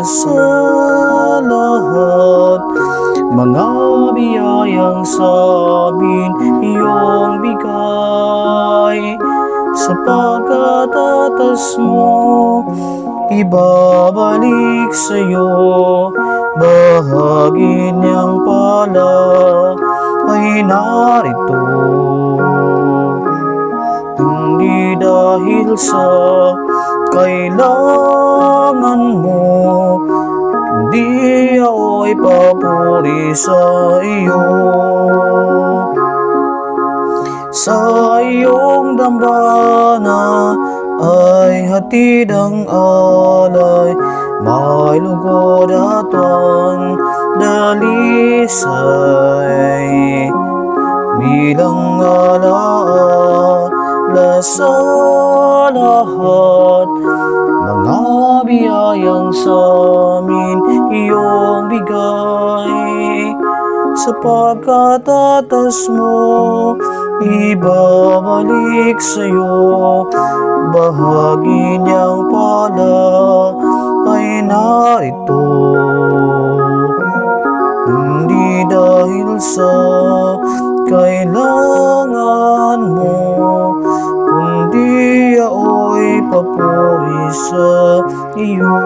sa lahat. Mga biyayang sa amin iyong bigay, sa pagkatatas mo ibabalik sa'yo. Bahagi niyang pala ay narito, hindi dahil sa kailangan mo, hindi ako'y papuri sa iyo. Sa iyong dambana ay hatid ang alay, may lugod at ang dalisay, bilang alaala sa lahat. Mga biyayang sa amin iyong bigay, sa pagkatatas mo ibabalik sa'yo. Bahagi niyang pala ay narito, hindi dahil sa kailangan mo, kundi ako'y papuri sa iyo.